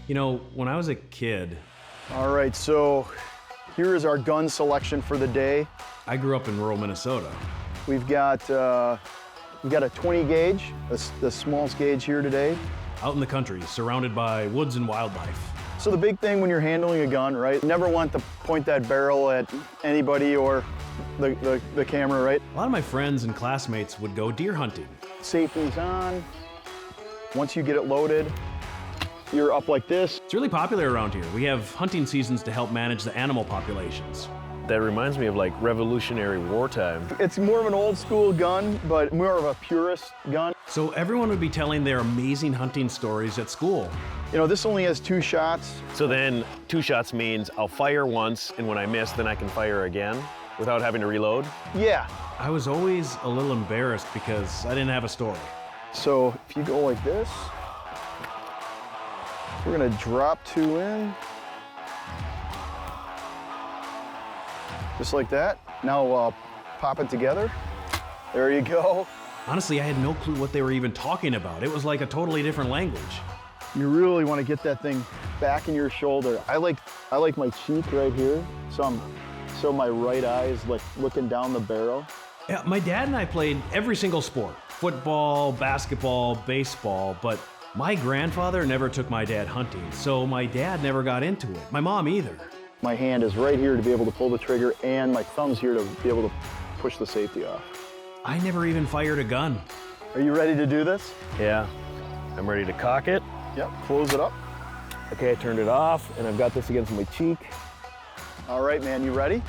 You know, when I was a kid... All right, so here is our gun selection for the day. I grew up in rural Minnesota. We've got a 20 gauge, the smallest gauge here today. Out in the country, surrounded by woods and wildlife. So the big thing when you're handling a gun, right? Never want to point that barrel at anybody or the camera, right? A lot of my friends and classmates would go deer hunting. Safety's on. Once you get it loaded, you're up like this. It's really popular around here. We have hunting seasons to help manage the animal populations. That reminds me of like Revolutionary War time. It's more of an old school gun, but more of a purist gun. So everyone would be telling their amazing hunting stories at school. You know, this only has 2 shots. So then 2 shots means I'll fire once, and when I miss, then I can fire again without having to reload? Yeah. I was always a little embarrassed because I didn't have a story. So if you go like this, we're gonna drop 2 in. Just like that. Now pop it together. There you go. Honestly, I had no clue what they were even talking about. It was like a totally different language. You really want to get that thing back in your shoulder. I like my cheek right here, so my right eye is like looking down the barrel. Yeah, my dad and I played every single sport. Football, basketball, baseball, but my grandfather never took my dad hunting, so my dad never got into it. My mom either. My hand is right here to be able to pull the trigger, and my thumb's here to be able to push the safety off. I never even fired a gun. Are you ready to do this? Yeah. I'm ready to cock it. Yep, close it up. Okay, I turned it off, and I've got this against my cheek. All right, man, you ready?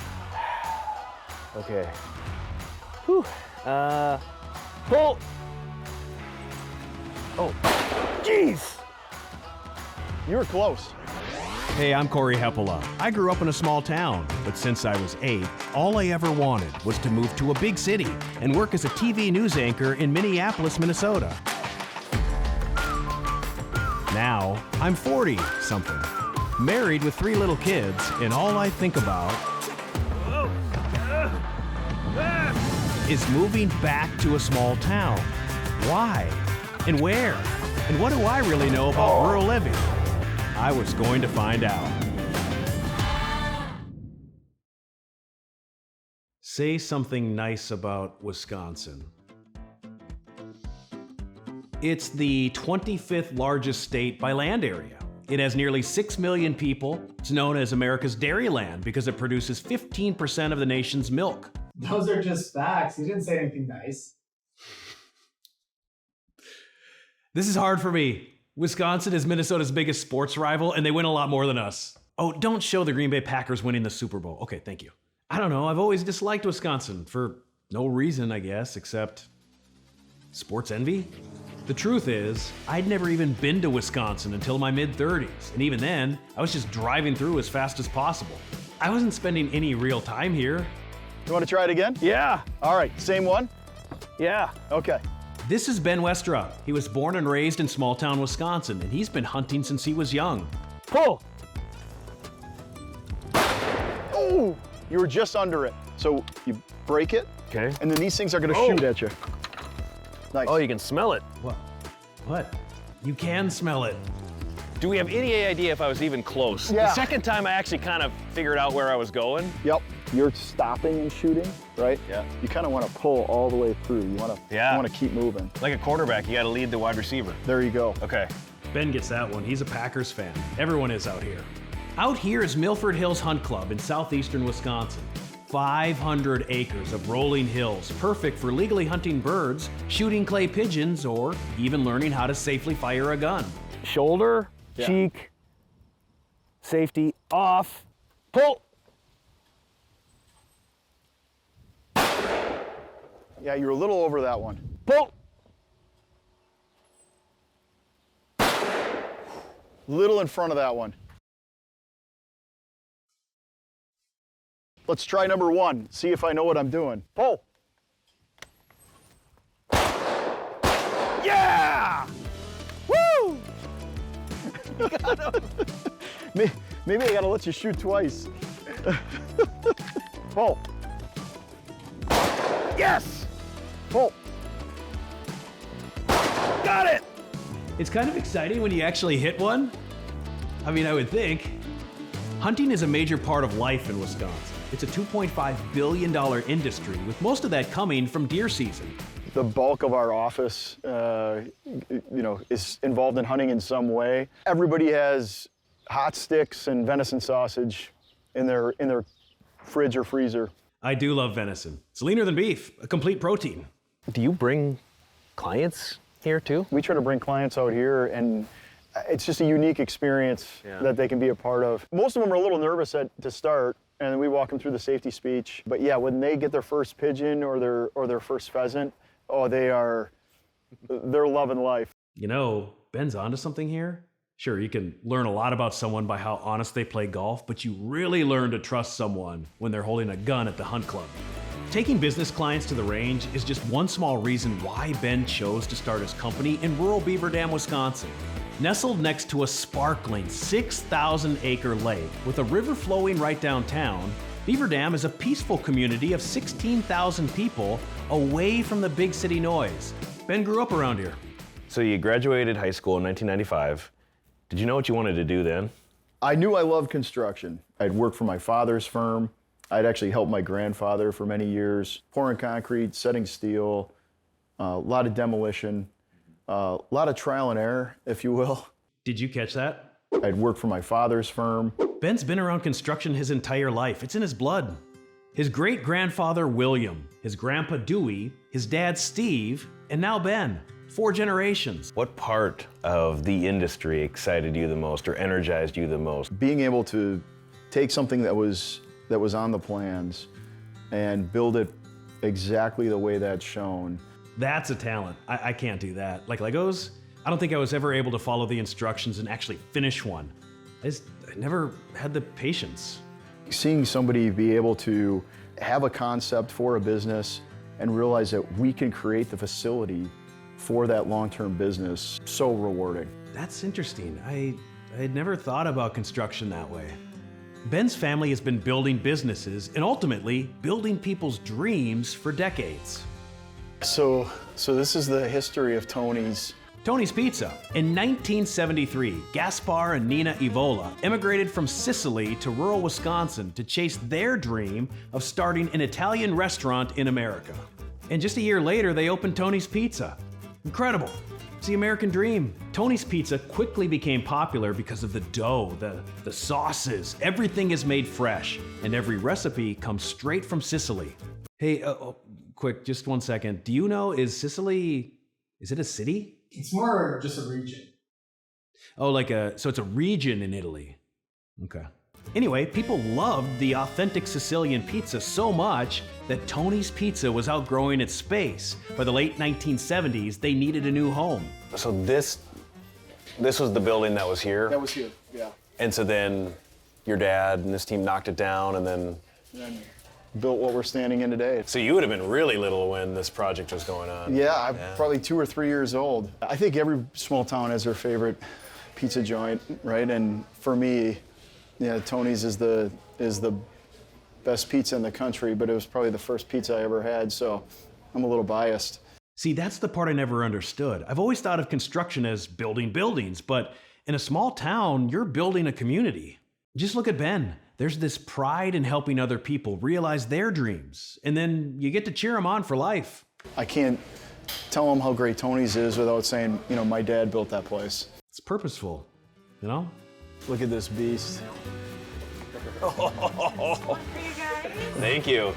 Okay. Whew. Pull! Oh, jeez! You were close. Hey, I'm Cory. I grew up in a small town, but since I was 8, all I ever wanted was to move to a big city and work as a TV news anchor in Minneapolis, Minnesota. Now, I'm 40-something, married with 3 little kids, and all I think about is moving back to a small town. Why? And where? And what do I really know about rural living? I was going to find out. Say something nice about Wisconsin. It's the 25th largest state by land area. It has nearly 6 million people. It's known as America's dairyland because it produces 15% of the nation's milk. Those are just facts. You didn't say anything nice. This is hard for me. Wisconsin is Minnesota's biggest sports rival, and they win a lot more than us. Oh, don't show the Green Bay Packers winning the Super Bowl. Okay, thank you. I don't know, I've always disliked Wisconsin for no reason, I guess, except sports envy. The truth is, I'd never even been to Wisconsin until my mid-30s, and even then, I was just driving through as fast as possible. I wasn't spending any real time here. You want to try it again? Yeah. All right, same one? Yeah. Okay. This is Ben Westrup. He was born and raised in small-town Wisconsin, and he's been hunting since he was young. Pull! Oh, you were just under it. So you break it, Okay. and then these things are gonna shoot at you. Nice. Oh, you can smell it. What? You can smell it. Do we have any idea if I was even close? Yeah. The second time I actually kind of figured out where I was going. Yep. You're stopping and shooting, right? Yeah. You kind of want to pull all the way through. You want to keep moving. Like a quarterback, you got to lead the wide receiver. There you go. Okay. Ben gets that one. He's a Packers fan. Everyone is out here. Out here is Milford Hills Hunt Club in southeastern Wisconsin. 500 acres of rolling hills, perfect for legally hunting birds, shooting clay pigeons, or even learning how to safely fire a gun. Shoulder, cheek, safety, off, pull. Yeah, you're a little over that one. Pull. Little in front of that one. Let's try number 1. See if I know what I'm doing. Pull. Yeah! Woo! You got him. Maybe I gotta let you shoot twice. Pull. Yes! Pull. Got it! It's kind of exciting when you actually hit one. I mean, I would think. Hunting is a major part of life in Wisconsin. It's a $2.5 billion industry, with most of that coming from deer season. The bulk of our office, is involved in hunting in some way. Everybody has hot sticks and venison sausage in their fridge or freezer. I do love venison. It's leaner than beef, a complete protein. Do you bring clients here too? We try to bring clients out here, and it's just a unique experience that they can be a part of. Most of them are a little nervous to start, and then we walk them through the safety speech. But yeah, when they get their first pigeon or their first pheasant, they're loving life. You know, Ben's onto something here. Sure, you can learn a lot about someone by how honest they play golf, but you really learn to trust someone when they're holding a gun at the hunt club. Taking business clients to the range is just one small reason why Ben chose to start his company in rural Beaver Dam, Wisconsin. Nestled next to a sparkling 6,000-acre lake with a river flowing right downtown, Beaver Dam is a peaceful community of 16,000 people away from the big city noise. Ben grew up around here. So you graduated high school in 1995. Did you know what you wanted to do then? I knew I loved construction. I'd worked for my father's firm. I'd actually helped my grandfather for many years, pouring concrete, setting steel, a lot of demolition, a lot of trial and error, if you will. Did you catch that? I'd worked for my father's firm. Ben's been around construction his entire life. It's in his blood. His great-grandfather, William, his grandpa, Dewey, his dad, Steve, and now Ben. 4 generations. What part of the industry excited you the most or energized you the most? Being able to take something that was on the plans and build it exactly the way that's shown. That's a talent. I can't do that. Like Legos, I don't think I was ever able to follow the instructions and actually finish one. I never had the patience. Seeing somebody be able to have a concept for a business and realize that we can create the facility for that long-term business, so rewarding. That's interesting. I had never thought about construction that way. Ben's family has been building businesses and ultimately building people's dreams for decades. So this is the history of Tony's. Tony's Pizza. In 1973, Gaspar and Nina Evola immigrated from Sicily to rural Wisconsin to chase their dream of starting an Italian restaurant in America. And just a year later, they opened Tony's Pizza. Incredible. It's the American dream. Tony's Pizza quickly became popular because of the dough, the sauces. Everything is made fresh, and every recipe comes straight from Sicily. Hey, quick, just 1 second. Do you know, is Sicily, is it a city? It's more just a region. Oh, so it's a region in Italy. Okay. Anyway, people loved the authentic Sicilian pizza so much that Tony's Pizza was outgrowing its space. By the late 1970s, they needed a new home. So this was the building that was here? That was here, yeah. And so then your dad and this team knocked it down and then Built what we're standing in today. So you would have been really little when this project was going on. Yeah, I'm probably 2 or 3 years old. I think every small town has their favorite pizza joint, right? And for me, Tony's is the best pizza in the country, but it was probably the first pizza I ever had, so I'm a little biased. See, that's the part I never understood. I've always thought of construction as building buildings, but in a small town, you're building a community. Just look at Ben. There's this pride in helping other people realize their dreams, and then you get to cheer them on for life. I can't tell them how great Tony's is without saying, my dad built that place. It's purposeful, you know? Look at this beast. Thank you.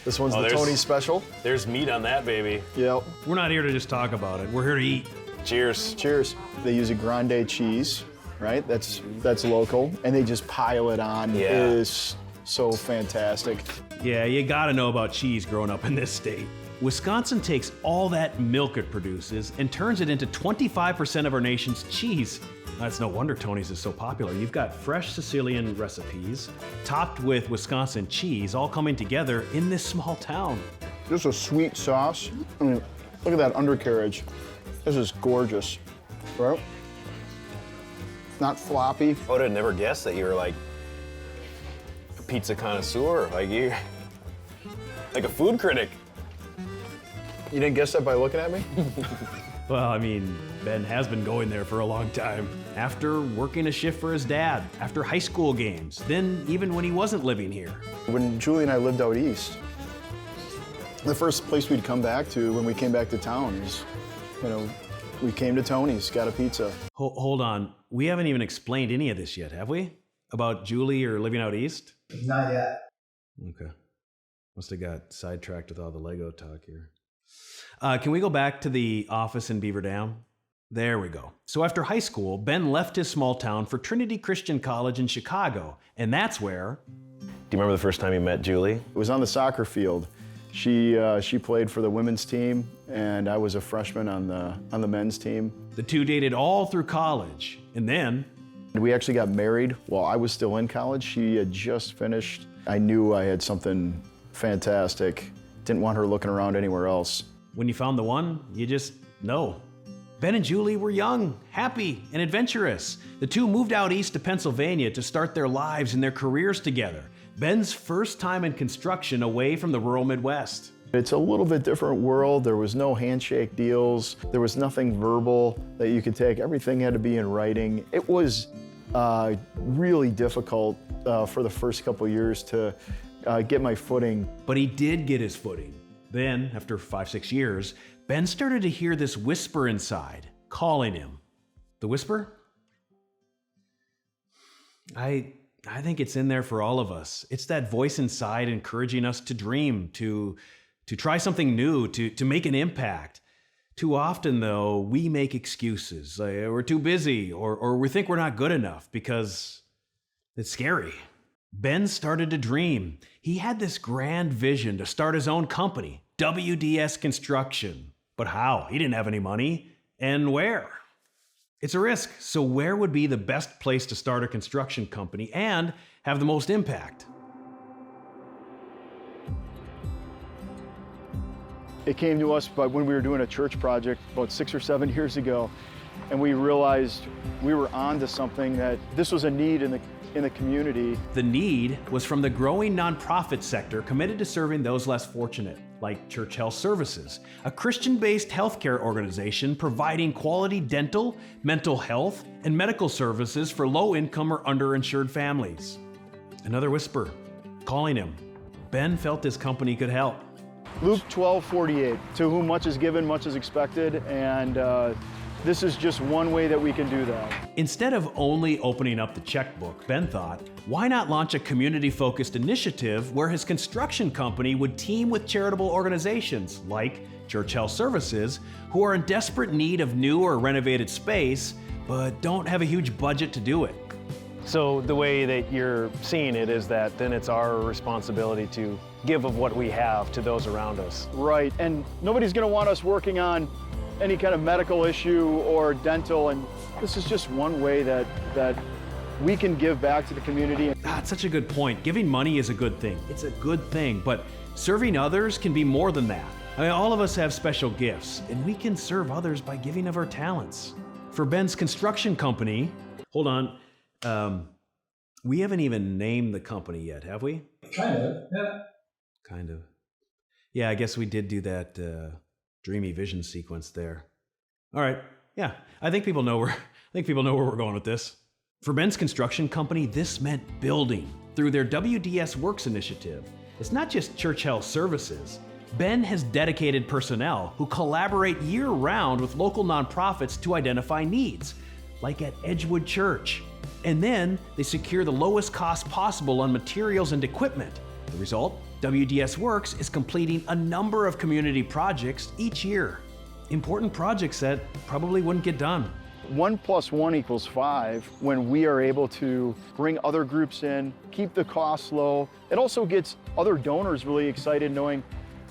This one's the Tony special. There's meat on that baby. Yep. We're not here to just talk about it. We're here to eat. Cheers. Cheers. They use a grande cheese, right? That's local, and they just pile it on. Yeah. It is so fantastic. Yeah, you gotta know about cheese growing up in this state. Wisconsin takes all that milk it produces and turns it into 25% of our nation's cheese. That's no wonder Tony's is so popular. You've got fresh Sicilian recipes, topped with Wisconsin cheese, all coming together in this small town. Just a sweet sauce. I mean, look at that undercarriage. This is gorgeous, right? Not floppy. I would have never guessed that you were like a pizza connoisseur, like a food critic. You didn't guess that by looking at me? Well, I mean, Ben has been going there for a long time. After working a shift for his dad, after high school games, then even when he wasn't living here. When Julie and I lived out east, the first place we'd come back to when we came back to town is, we came to Tony's, got a pizza. Hold on, we haven't even explained any of this yet, have we? About Julie or living out east? Not yet. Okay. Must have got sidetracked with all the Lego talk here. Can we go back to the office in Beaver Dam? There we go. So after high school, Ben left his small town for Trinity Christian College in Chicago, and that's where... Do you remember the first time you met Julie? It was on the soccer field. She played for the women's team, and I was a freshman on the men's team. The two dated all through college, and then... We actually got married while I was still in college. She had just finished. I knew I had something fantastic. Didn't want her looking around anywhere else. When you found the one, you just know. Ben and Julie were young, happy, and adventurous. The two moved out east to Pennsylvania to start their lives and their careers together. Ben's first time in construction away from the rural Midwest. It's a little bit different world. There was no handshake deals. There was nothing verbal that you could take. Everything had to be in writing. It was really difficult for the first couple years to get my footing. But he did get his footing. Then, after 5-6 years, Ben started to hear this whisper inside, calling him. The whisper? I think it's in there for all of us. It's that voice inside encouraging us to dream, to try something new, to make an impact. Too often, though, we make excuses. We're too busy, or we think we're not good enough because it's scary. Ben started to dream. He had this grand vision to start his own company, WDS Construction. But how? He didn't have any money. And where? It's a risk. So where would be the best place to start a construction company and have the most impact? It came to us when we were doing a church project about 6 or 7 years ago, and we realized we were onto something, that this was a need in the community. The need was from the growing nonprofit sector committed to serving those less fortunate, like Church Health Services, a Christian-based healthcare organization providing quality dental, mental health, and medical services for low-income or underinsured families. Another whisper, calling him. Ben felt his company could help. Luke 12:48, to whom much is given, much is expected, and this is just one way that we can do that. Instead of only opening up the checkbook, Ben thought, why not launch a community-focused initiative where his construction company would team with charitable organizations like Church Health Services, who are in desperate need of new or renovated space, but don't have a huge budget to do it. So the way that you're seeing it is that then it's our responsibility to give of what we have to those around us. Right, and nobody's gonna want us working on any kind of medical issue or dental, and this is just one way that we can give back to the community. That's such a good point. Giving money is a good thing. It's a good thing, but serving others can be more than that. I mean, all of us have special gifts, and we can serve others by giving of our talents. For Ben's construction company, hold on, we haven't even named the company yet, have we? Kind of, yeah. Kind of. Yeah, I guess we did do that dreamy vision sequence there. All right, yeah, I think people know where we're going with this. For Ben's construction company, this meant building through their WDS Works initiative. It's not just Church Health Services. Ben has dedicated personnel who collaborate year-round with local nonprofits to identify needs, like at Edgewood Church. And then they secure the lowest cost possible on materials and equipment. The result? WDS Works is completing a number of community projects each year. Important projects that probably wouldn't get done. 1 + 1 = 5 when we are able to bring other groups in, keep the costs low. It also gets other donors really excited knowing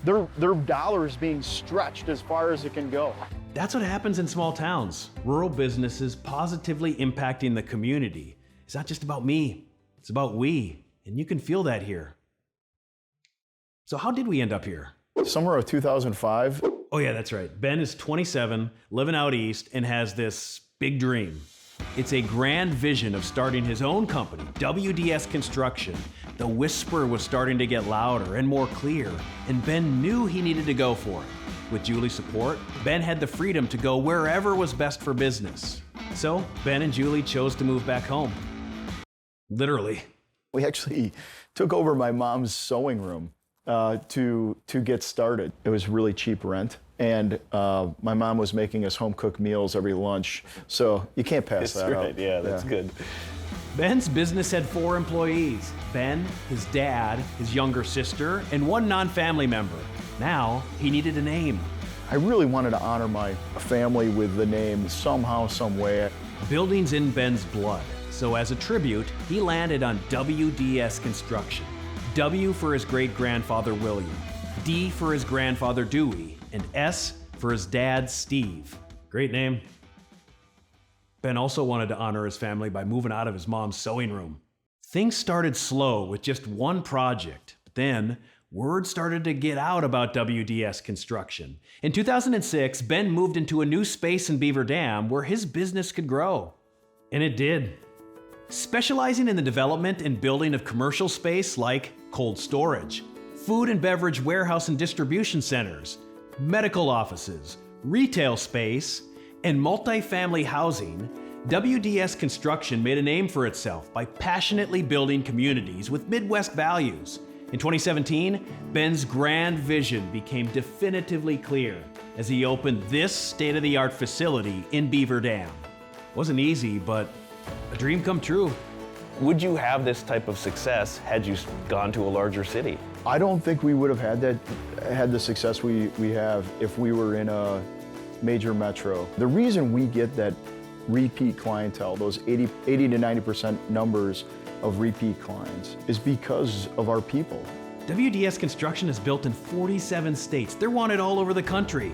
their dollars being stretched as far as it can go. That's what happens in small towns. Rural businesses positively impacting the community. It's not just about me, it's about we, and you can feel that here. So how did we end up here? Summer of 2005. Oh yeah, that's right. Ben is 27, living out east, and has this big dream. It's a grand vision of starting his own company, WDS Construction. The whisper was starting to get louder and more clear, and Ben knew he needed to go for it. with Julie's support, Ben had the freedom to go wherever was best for business. So Ben and Julie chose to move back home. Literally. We actually took over my mom's sewing room to get started. It was really cheap rent, and my mom was making us home-cooked meals every lunch, so you can't pass that up. Yeah, that's good. Ben's business had 4 employees: Ben, his dad, his younger sister, and 1 non-family member. Now, he needed a name. I really wanted to honor my family with the name somehow, some way. Building's in Ben's blood, so as a tribute, he landed on WDS Construction. W for his great-grandfather William, D for his grandfather Dewey, and S for his dad Steve. Great name. Ben also wanted to honor his family by moving out of his mom's sewing room. Things started slow with just 1 project, but then word started to get out about WDS Construction. In 2006, Ben moved into a new space in Beaver Dam where his business could grow. And it did. Specializing in the development and building of commercial space like cold storage, food and beverage warehouse and distribution centers, medical offices, retail space, and multifamily housing, WDS Construction made a name for itself by passionately building communities with Midwest values. In 2017, Ben's grand vision became definitively clear as he opened this state-of-the-art facility in Beaver Dam. Wasn't easy, but a dream come true. Would you have this type of success had you gone to a larger city? I don't think we would have had the success we have if we were in a major metro. The reason we get that repeat clientele, those 80 to 90% numbers of repeat clients, is because of our people. WDS Construction is built in 47 states. They're wanted all over the country.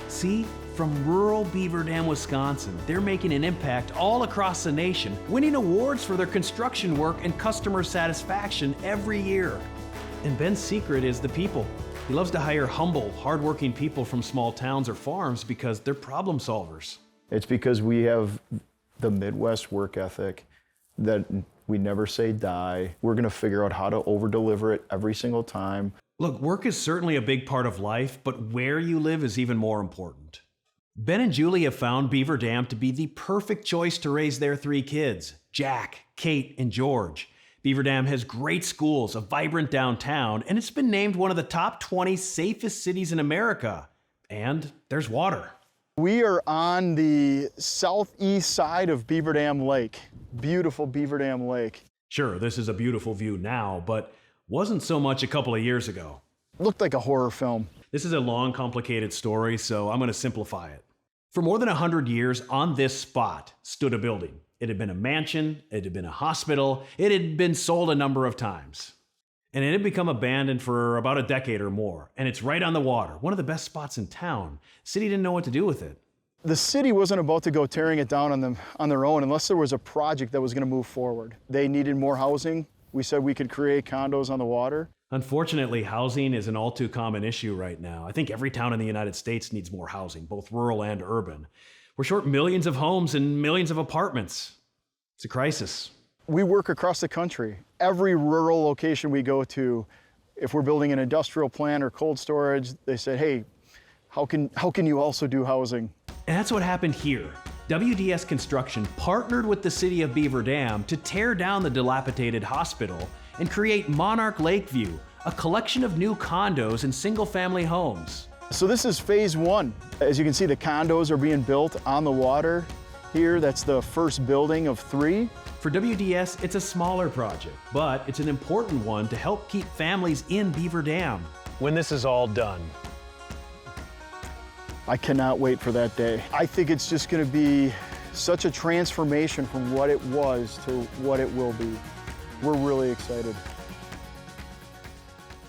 See, from rural Beaver Dam, Wisconsin, they're making an impact all across the nation, winning awards for their construction work and customer satisfaction every year. And Ben's secret is the people. He loves to hire humble, hardworking people from small towns or farms because they're problem solvers. It's because we have the Midwest work ethic that we never say die. We're gonna figure out how to over-deliver it every single time. Look, work is certainly a big part of life, but where you live is even more important. Ben and Julie have found Beaver Dam to be the perfect choice to raise their 3 kids, Jack, Kate, and George. Beaver Dam has great schools, a vibrant downtown, and it's been named one of the top 20 safest cities in America. And there's water. We are on the southeast side of Beaver Dam Lake. Beautiful Beaver Dam Lake. Sure, this is a beautiful view now, but wasn't so much a couple of years ago. Looked like a horror film. This is a long, complicated story, so I'm going to simplify it. For more than 100 years, on this spot stood a building. It had been a mansion, it had been a hospital, it had been sold a number of times. And it had become abandoned for about a decade or more. And it's right on the water, one of the best spots in town. The city didn't know what to do with it. The city wasn't about to go tearing it down on their own unless there was a project that was going to move forward. They needed more housing. We said we could create condos on the water. Unfortunately, housing is an all too common issue right now. I think every town in the United States needs more housing, both rural and urban. We're short millions of homes and millions of apartments. It's a crisis. We work across the country. Every rural location we go to, if we're building an industrial plant or cold storage, they said, hey, how can you also do housing? And that's what happened here. WDS Construction partnered with the city of Beaver Dam to tear down the dilapidated hospital and create Monarch Lakeview, a collection of new condos and single-family homes. So this is phase 1. As you can see, the condos are being built on the water here. That's the first building of 3. For WDS, it's a smaller project, but it's an important one to help keep families in Beaver Dam. When this is all done, I cannot wait for that day. I think it's just going to be such a transformation from what it was to what it will be. We're really excited.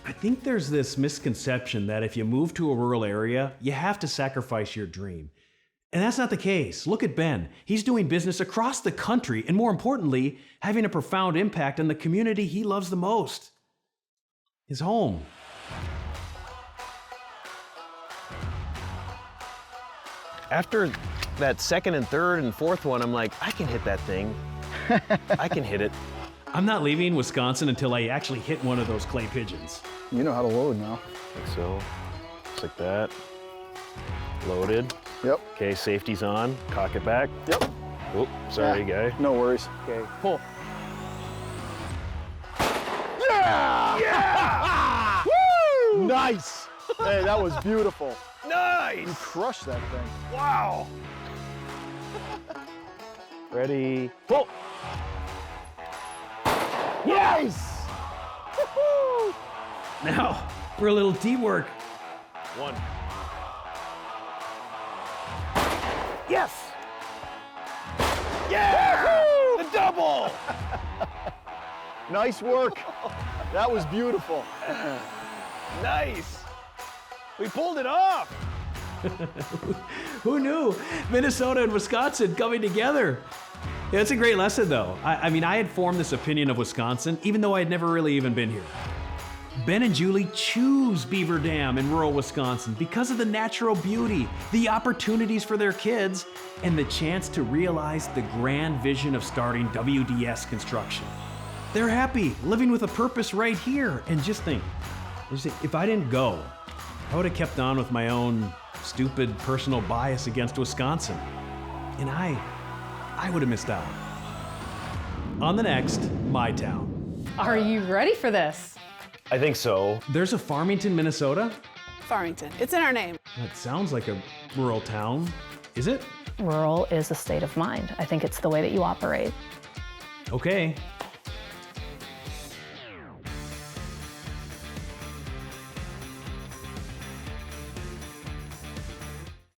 I think there's this misconception that if you move to a rural area, you have to sacrifice your dream. And that's not the case. Look at Ben. He's doing business across the country and, more importantly, having a profound impact on the community he loves the most, his home. after that second and third and fourth one, I'm like, I can hit that thing. I can hit it. I'm not leaving Wisconsin until I actually hit one of those clay pigeons. You know how to load now. Like so, just like that. Loaded. Yep. Okay, safety's on. Cock it back. Yep. Oh, sorry, Yeah, guy. no worries. Okay, pull. Yeah! Woo! Nice. Hey, that was beautiful. Nice! You crushed that thing. Wow! Ready, pull! Nice. Woo-hoo! Now, for a little teamwork. One. Yes! Yeah! The double! Nice work. That was beautiful. Nice! We pulled it off! Who knew? Minnesota and Wisconsin coming together. Yeah, it's a great lesson, though. I mean, I had formed this opinion of Wisconsin, even though I had never really even been here. Ben and Julie choose Beaver Dam in rural Wisconsin because of the natural beauty, the opportunities for their kids, and the chance to realize the grand vision of starting WDS construction. They're happy, living with a purpose right here. And just think, if I didn't go, I would have kept on with my own stupid personal bias against Wisconsin. And I would have missed out. On the next, My Town. Are you ready for this? I think so. There's a Farmington, Minnesota? Farmington. It's in our name. That sounds like a rural town. Is it? Rural is a state of mind. I think it's the way that you operate. Okay,